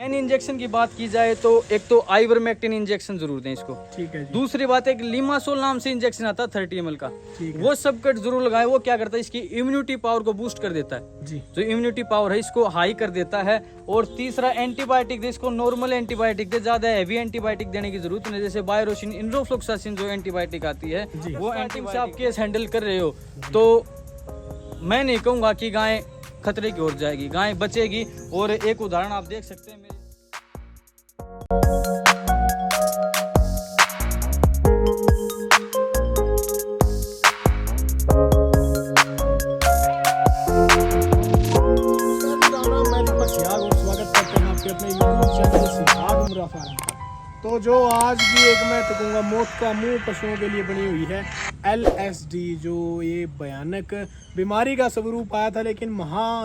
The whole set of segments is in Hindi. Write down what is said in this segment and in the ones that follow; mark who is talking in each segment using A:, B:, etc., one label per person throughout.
A: एन इंजेक्शन की बात की जाए तो एक तो आइवरमेक्टिन इंजेक्शन जरूर दें इसको।
B: ठीक है जी।
A: दूसरी बात एक लिमासोल नाम से इंजेक्शन आता है 30 ml का,
B: ठीक है।
A: वो सब कट जरूर लगाएं। वो क्या करता है, इसकी इम्यूनिटी पावर को बूस्ट कर देता है
B: जी।
A: जो इम्यूनिटी पावर है इसको हाई कर देता है। और तीसरा एंटीबायोटिक दे, इसको नॉर्मल एंटीबायोटिक दे, ज्यादा हैवी एंटीबायोटिक देने की जरूरत नहीं। जैसे बायोरोसिन, इंड्रोफ्लोक्सासिन जो एंटीबायोटिक आती है वो एंटीबायोटिक से आप केस हैंडल कर रहे हो तो मैं नहीं कहूंगा कि गाय खतरे की ओर जाएगी, गाय बचेगी। और एक उदाहरण आप देख सकते हैं मेरे
B: तो जो आज भी एक मैं तो कहूँगा मौत का मुंह पशुओं के लिए बनी हुई है LSD, जो ये भयानक बीमारी का स्वरूप आया था, लेकिन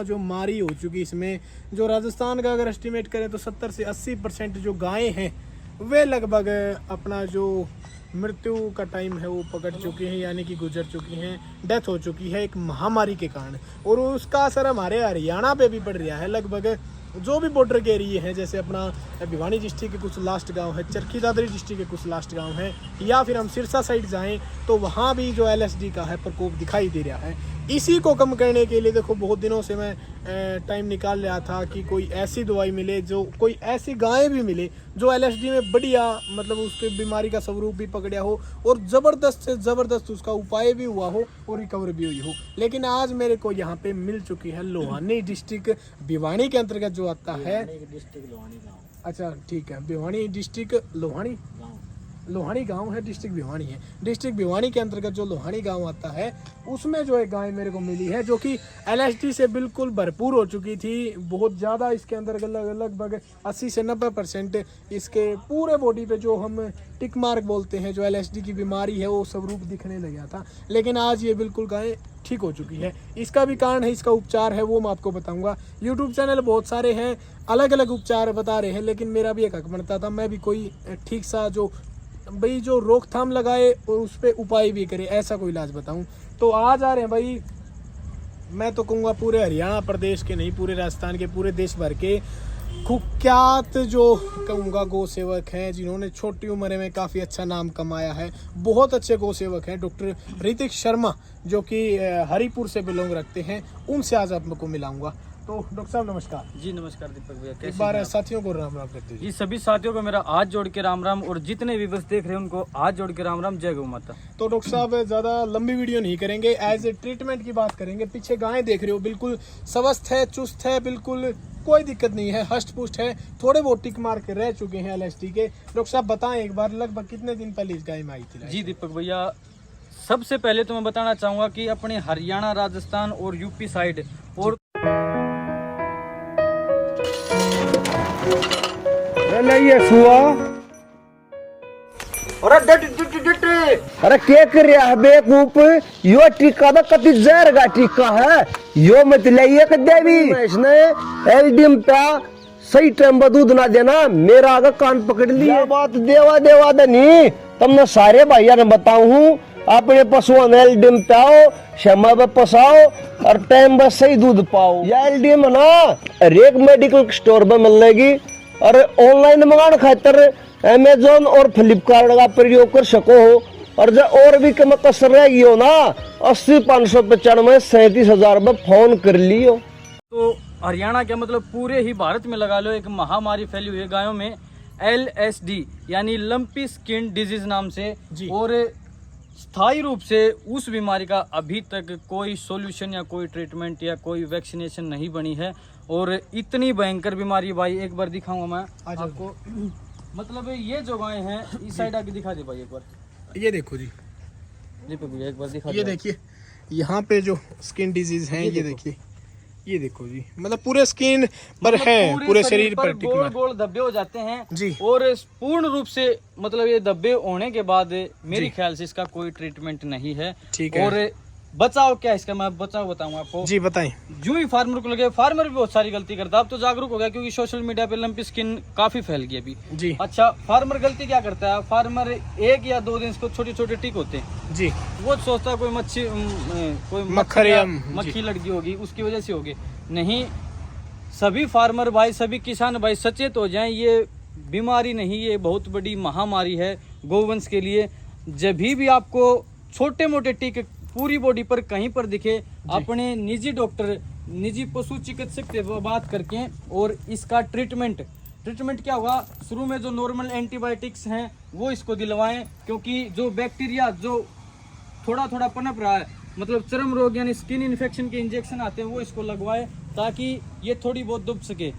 B: जो मारी हो चुकी इसमें। जो राजस्थान का अगर एस्टिमेट करें तो 70 से 80% जो गायें हैं वे लगभग अपना जो मृत्यु का टाइम है वो पकड़ चुकी हैं, यानी कि गुजर चुकी हैं, डेथ हो चुकी है एक महामारी के कारण। और उसका असर हमारे हरियाणा पे भी पड़ रहा है। लगभग जो भी बॉर्डर के एरिए हैं, जैसे अपना भिवानी डिस्ट्रिक्ट के कुछ लास्ट गांव है, चरखी दादरी डिस्ट्रिक्ट के कुछ लास्ट गांव हैं, या फिर हम सिरसा साइड जाएं तो वहाँ भी जो LSD का है प्रकोप दिखाई दे रहा है। इसी को कम करने के लिए देखो बहुत दिनों से मैं टाइम निकाल रहा था कि कोई ऐसी दवाई मिले, जो कोई ऐसी गाय भी मिले जो LSD में बढ़िया मतलब उसके बीमारी का स्वरूप भी पकड़ा हो और ज़बरदस्त से ज़बरदस्त उसका उपाय भी हुआ हो और रिकवर भी हुई हो। लेकिन आज मेरे को यहाँ पे मिल चुकी है लोहानी डिस्ट्रिक्ट भिवानी के अंतर्गत जो आता है। अच्छा ठीक है, भिवानी डिस्ट्रिक्ट लोहानी गांव है, डिस्ट्रिक्ट भिवानी है। डिस्ट्रिक्ट भिवानी के अंतर्गत जो लोहानी गांव आता है उसमें जो एक गाय मेरे को मिली है जो कि LSD से बिल्कुल भरपूर हो चुकी थी। बहुत ज़्यादा इसके अंदर लगभग 80 से 90% इसके पूरे बॉडी पे जो हम टिक मार्क बोलते हैं, जो LSD की बीमारी है वो स्वरूप दिखने लगा था। लेकिन आज ये बिल्कुल गाय ठीक हो चुकी है। इसका भी कारण है, इसका उपचार है, वो मैं आपको बताऊंगा। यूट्यूब चैनल बहुत सारे हैं, अलग अलग उपचार बता रहे हैं, लेकिन मेरा भी एक हक बनता था मैं भी कोई ठीक सा जो रोकथाम लगाए और उस पर उपाय भी करे, ऐसा कोई इलाज बताऊं। तो आज आ रहे हैं भाई, मैं तो कहूँगा पूरे हरियाणा प्रदेश के नहीं, पूरे राजस्थान के, पूरे देश भर के कुख्यात जो कहूँगा गौ सेवक हैं, जिन्होंने छोटी उम्र में काफ़ी अच्छा नाम कमाया है। बहुत अच्छे गौ सेवक हैं। डॉक्टर ऋतिक शर्मा जो कि हरिपुर से बिलोंग रखते हैं, उनसे आज आपको मिलाऊंगा। तो डॉक्टर साहब नमस्कार।
A: जी नमस्कार दीपक भैया,
B: एक बार साथियों को राम राम करते
A: जी। सभी साथियों को मेरा हाथ जोड़ के राम राम, और जितने भी बस देख रहे हैं उनको हाथ जोड़ के राम राम, जय गौ माता।
B: तो डॉक्टर साहब ज़्यादा लंबी वीडियो नहीं करेंगे, एज ए ट्रीटमेंट की बात करेंगे। पीछे गाय देख रहे हो, बिल्कुल स्वस्थ है, चुस्त है, बिल्कुल कोई दिक्कत नहीं है, हष्ट पुष्ट है। थोड़े बहुत टिक मार के रह चुके हैं LSD के। डॉक्टर साहब बताएं एक बार, लगभग कितने दिन पहले इस गाय में आई थी? जी
A: दीपक भैया, सबसे पहले तो मैं बताना चाहूँगा कि अपने हरियाणा, राजस्थान और यूपी साइड और
C: अरे के कर रहा है बेकूफ, यो टीका तो कति जहर का टीका है, यो मत लाइए देवी। इसने LDM पे सही टाइम पर दूध ना देना, मेरा आगे कान पकड़ लिया। बात देवा नहीं, तुमने सारे भैया ने बताऊ हूँ, अपने पशुओं ने LDM पाओ, समय पर पसाओ और टाइम पर सही दूध पाओ। यह LDM ना हर एक मेडिकल स्टोर पर मिलेगी, और ऑनलाइन मंगाने खातर Amazon और फ्लिपकार्ट का प्रयोग कर सको हो। और जब और भी कम कसर रहेगी हो ना, 80 595 37,000 में फोन कर लियो।
A: तो हरियाणा क्या मतलब पूरे ही भारत में लगा लो, एक महामारी फैली हुई है गायों में LSD यानी लंपी स्किन डिजीज नाम से। और स्थायी रूप से उस बीमारी का अभी तक कोई सॉल्यूशन या कोई ट्रीटमेंट या कोई वैक्सीनेशन नहीं बनी है। और इतनी भयंकर बीमारी भाई, एक बार दिखाऊंगा मैं आपको। मतलब ये जो गाय हैं, इस साइड आके दिखा दे भाई एक बार।
B: ये देखो जी
A: दीपक भैया एक बार दिखा।
B: ये देखिए यहाँ पे जो स्किन डिजीज हैं, ये देखिए, ये देखो जी, मतलब पूरे स्किन पर है, पूरे शरीर पर
A: गोल गोल धब्बे हो जाते हैं
B: जी।
A: और पूर्ण रूप से मतलब ये धब्बे होने के बाद मेरे ख्याल से इसका कोई ट्रीटमेंट नहीं है।
B: ठीक है। और
A: बचाव क्या है इसका, मैं बचाव बताऊंगा आपको
B: जी, बताएं।
A: जो ही फार्मर को लगे, फार्मर भी बहुत सारी गलती करता है, अब तो जागरूक हो गया क्योंकि सोशल मीडिया पे लंपी स्किन काफी फैल गई अभी
B: जी।
A: अच्छा, फार्मर गलती क्या करता है, फार्मर 1 या 2 दिन इसको छोटे छोटे टिक होते हैं
B: जी,
A: वो सोचता है कोई मच्छी, कोई
B: मक्खी
A: लग गई होगी उसकी वजह से होगी। नहीं, सभी फार्मर भाई, सभी किसान भाई सचेत हो जाएं। ये बीमारी नहीं, ये बहुत बड़ी महामारी है गोवंश के लिए। जब भी आपको छोटे मोटे टीके पूरी बॉडी पर कहीं पर दिखे, अपने निजी डॉक्टर, निजी पशु चिकित्सक से बात करके और इसका ट्रीटमेंट क्या होगा, शुरू में जो नॉर्मल एंटीबायोटिक्स हैं वो इसको दिलवाएं, क्योंकि जो बैक्टीरिया जो थोड़ा थोड़ा पनप रहा है, मतलब चर्म रोग यानी स्किन इन्फेक्शन के इंजेक्शन आते हैं, वो इसको लगवाएं ताकि ये थोड़ी बहुत दब सके।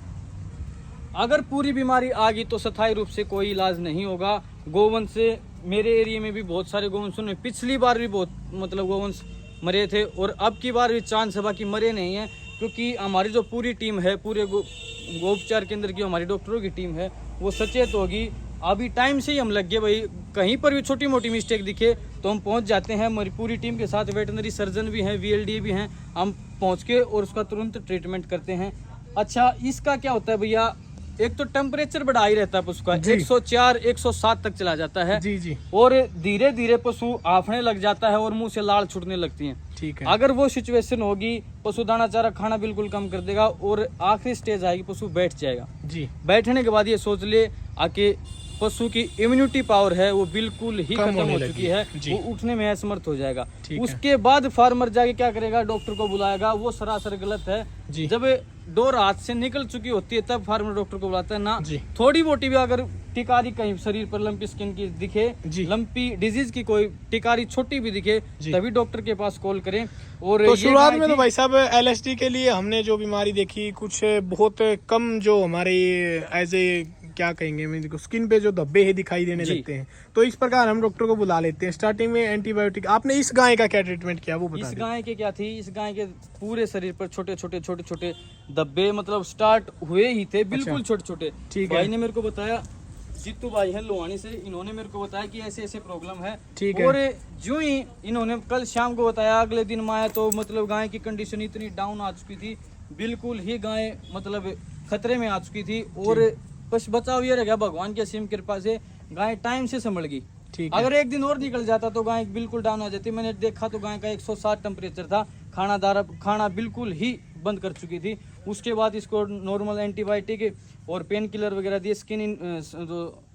A: अगर पूरी बीमारी आ गई तो स्थायी रूप से कोई इलाज नहीं होगा। गोवंश से मेरे एरिया में भी बहुत सारे गोवंश में पिछली बार भी बहुत मतलब गोवंश मरे थे, और अब की बार भी चांस है बाकी मरे नहीं हैं, क्योंकि हमारी जो पूरी टीम है, पूरे गोपचार केंद्र की हमारी डॉक्टरों की टीम है, वो सचेत होगी। अभी टाइम से ही हम लग गए भाई, कहीं पर भी छोटी मोटी मिस्टेक दिखे तो हम पहुंच जाते हैं। हमारी पूरी टीम के साथ वेटनरी सर्जन भी हैं, VLD भी हैं, हम पहुंच के और उसका तुरंत ट्रीटमेंट करते हैं। अच्छा, इसका क्या होता है भैया, एक तो टेम्परेचर बढ़ा ही रहता है पशु का, 104 107 तक चला जाता है
B: जी।
A: और धीरे धीरे पशु आफने लग जाता है और मुंह से लाल छूटने लगती है।
B: ठीक है।
A: अगर वो सिचुएशन होगी, पशु दाना चारा खाना बिल्कुल कम कर देगा और आखिरी स्टेज आएगी, पशु बैठ जाएगा जी। बैठने के बाद ये सोच ले आके पशु की इम्यूनिटी पावर है वो बिल्कुल ही खत्म हो चुकी है, वो उठने में असमर्थ हो जाएगा। उसके बाद फार्मर जाके क्या करेगा, डॉक्टर को बुलाएगा, वो सरासर गलत है। जब डोर हाथ से निकल चुकी होती है तब फार्मर डॉक्टर को बुलाता है ना। थोड़ी मोटी भी अगर टिकारी कहीं शरीर पर लंपी स्किन की दिखे, लंपी डिजीज की कोई टिकारी छोटी भी दिखे, तभी डॉक्टर के पास कॉल करें। और
B: तो शुरुआत में तो भाई साहब LSD के लिए हमने जो बीमारी देखी, कुछ बहुत कम जो हमारे एज ए क्या कहेंगे, मैं स्किन पे जो धब्बे है दिखाई देने लगते हैं, तो इस प्रकार हम डॉक्टर को बुला लेते हैं। स्टार्टिंग में एंटीबायोटिक। आपने इस गाय का क्या ट्रीटमेंट किया वो बता
A: इस गाय के क्या थी, इस गाय के पूरे शरीर पर छोटे छोटे धब्बे मतलब स्टार्ट हुए ही थे, बिल्कुल छोटे छोटे। भाई ने मेरे को बताया, जीतू भाई है लोहानी से, इन्होंने मेरे को बताया कि ऐसे ऐसे प्रॉब्लम है। और जो ही इन्होंने कल शाम को बताया, अगले दिन में आया तो मतलब गाय की कंडीशन इतनी डाउन आ चुकी थी, बिल्कुल ही गाय मतलब खतरे में आ चुकी थी। और बस बचाव ये रह गया भगवान की असीम कृपा से, गाय टाइम से संभल गई। अगर एक दिन और निकल जाता तो गाय बिल्कुल डाउन आ जाती। मैंने देखा तो गाय का 107 टेम्परेचर था, खाना बिल्कुल ही बंद कर चुकी थी। उसके बाद इसको नॉर्मल एंटीबायोटिक और पेन किलर वगैरह दिए,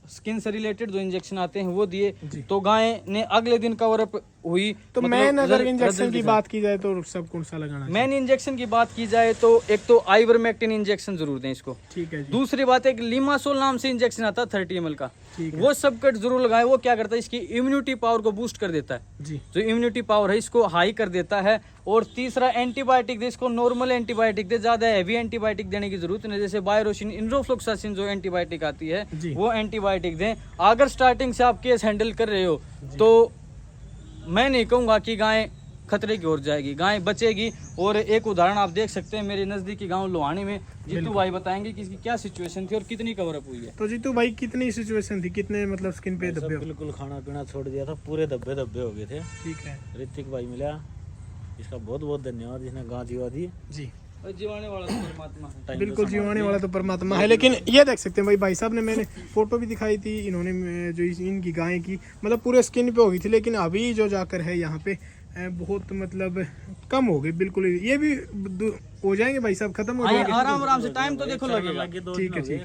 A: स्किन से रिलेटेड जो इंजेक्शन आते हैं वो दिए, तो गाय ने अगले दिन कवर अप हुई।
B: तो मैन अगर इंजेक्शन की बात की जाए तो सब कौन सा लगाना?
A: मैन इंजेक्शन की बात की जाए तो एक तो आइवरमेक्टिन इंजेक्शन जरूर दें इसको।
B: ठीक है जी।
A: दूसरी बात एक लिमासोल नाम से इंजेक्शन आता है 30 ml का, वो सब कट जरूर लगाए। वो क्या करता है, इसकी इम्यूनिटी पावर को बूस्ट कर देता है जी, जो इम्यूनिटी पावर है इसको हाई कर देता है। और तीसरा एंटीबायोटिक दे, इसको नॉर्मल एंटीबायोटिक दे, ज्यादा हैवी एंटीबायोटिक देने की जरूरत नहीं। जैसे बायोरोसिन, इंड्रोफ्लोक्सासिन जो एंटीबायोटिक आती है वो एंटीबायोटिक दें। अगर स्टार्टिंग से आप केस हैंडल कर रहे हो तो मैं नहीं कहूंगा कि गाय खतरे की ओर जाएगी, गाय बचेगी। और एक उदाहरण आप देख सकते हैं, मेरे नजदीकी गांव लोहानी में जीतू भाई बताएंगे कि इसकी क्या सिचुएशन थी और कितनी कवर अप हुई है।
B: तो जीतू भाई कितनी सिचुएशन थी, कितने मतलब स्किन पे धब्बे?
D: बिल्कुल खाना पीना छोड़ दिया था, पूरे धब्बे हो गए थे।
B: ठीक है।
D: ऋतिक भाई मिला, इसका बहुत बहुत धन्यवाद, जिसने गाँव जीवा दी
B: जी।
A: जीवाने वाला तो परमात्मा है,
B: बिल्कुल जीवाने वाला तो परमात्मा है। लेकिन ये देख सकते हैं भाई साहब ने, मैंने फोटो भी दिखाई थी इन्होंने जो इनकी गाय की, मतलब पूरे स्किन पे हो गई थी, लेकिन अभी जो जाकर है यहाँ पे बहुत मतलब कम हो गई बिल्कुल। ये भी हो जाएंगे भाई साहब, खत्म हो जाएंगे
A: आराम से। टाइम तो देखो लगेगा।
B: ठीक है।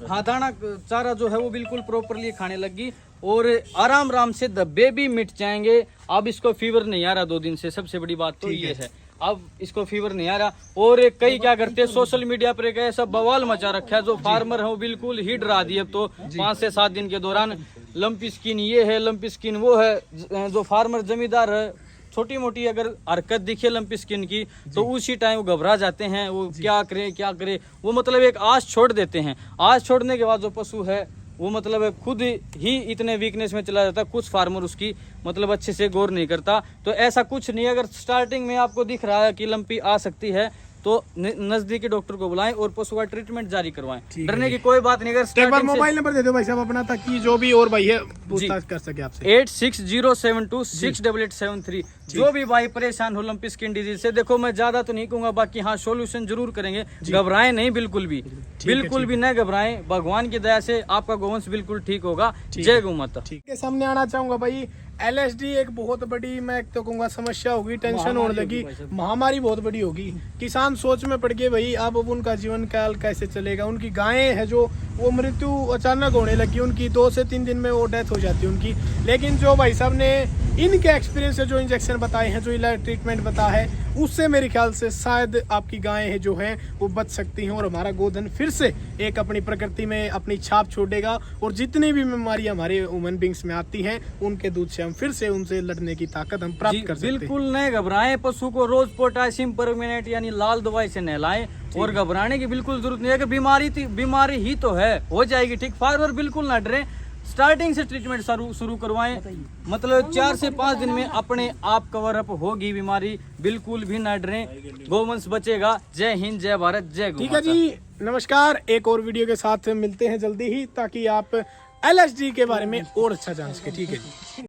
A: हाँ, दाना चारा जो है वो बिल्कुल प्रॉपरली खाने लगी और आराम से धब्बे भी मिट जाएंगे। अब इसको फीवर नहीं आ रहा 2 दिन से, सबसे बड़ी बात तो ये है, अब इसको फीवर नहीं आ रहा। और कई क्या करते हैं, सोशल मीडिया पर एक ऐसा बवाल मचा रखा है, जो फार्मर है वो बिल्कुल ही डरा दिए। अब तो 5 से 7 दिन के दौरान लंपी स्किन ये है, लंपी स्किन वो है। जो फार्मर जमींदार है, छोटी मोटी अगर हरकत दिखे लंपी स्किन की तो उसी टाइम वो घबरा जाते हैं, वो क्या करे, वो मतलब एक आस छोड़ देते हैं। आस छोड़ने के बाद जो पशु है वो मतलब खुद ही इतने वीकनेस में चला जाता है। कुछ फार्मर उसकी मतलब अच्छे से गौर नहीं करता। तो ऐसा कुछ नहीं, अगर स्टार्टिंग में आपको दिख रहा है कि लंपी आ सकती है तो नजदीकी डॉक्टर को बुलाएं और पशु का ट्रीटमेंट जारी करवाएं। डरने की कोई बात नहीं। अगर
B: एक बार मोबाइल नंबर दे दो भाई साहब अपना, ताकि जो भी और भाई है पूछताछ कर सके आपसे।
A: 8607268873। जो भी भाई परेशान हो लंपी स्किन डिजीज से, देखो मैं ज्यादा तो नहीं कहूंगा, बाकी हाँ सोल्यूशन जरूर करेंगे। घबराएं नहीं, बिल्कुल भी न घबराएं। भगवान की दया से आपका गोवंश बिल्कुल ठीक होगा। जय गौ माता।
B: ठीक है, सामने आना चाहूंगा भाई LSD एक बहुत बड़ी, मैं तो कहूँगा समस्या होगी, टेंशन होने लगी, महामारी बहुत बड़ी होगी। किसान सोच में पड़ गए भाई अब उनका जीवन काल कैसे चलेगा। उनकी गायें है जो वो मृत्यु अचानक होने लगी, उनकी 2 से 3 दिन में वो डेथ हो जाती है उनकी। लेकिन जो भाई साहब ने इनके एक्सपीरियंस से जो इंजेक्शन बताए हैं, जो इलाज ट्रीटमेंट बताया है, उससे मेरे ख्याल से शायद आपकी गायें हैं जो हैं वो बच सकती हैं और हमारा गोधन फिर से एक अपनी प्रकृति में अपनी छाप छोड़ेगा। और जितनी भी बीमारी हमारे ह्यूमन बींग्स में आती हैं उनके दूध से हम फिर से उनसे लड़ने की ताकत हम प्राप्त कर सकते हैं।
A: बिल्कुल नहीं घबराएं। पशु को रोज पोटासियम परमेनेट यानी लाल दवाई से नहलाएं और घबराने की बिल्कुल जरूरत नहीं है कि बीमारी ही तो है, हो जाएगी ठीक। फार्मर बिल्कुल ना डरें, स्टार्टिंग से ट्रीटमेंट शुरू करवाएं, मतलब 4 से 5 दिन में अपने आप कवर अप होगी बीमारी। बिल्कुल भी ना डरें, गौवंश बचेगा। जय हिंद, जय भारत, जय गौ
B: ठीक है जी, नमस्कार। एक और वीडियो के साथ मिलते हैं जल्दी ही, ताकि आप LSD के बारे में और अच्छा जान सके। ठीक है जी।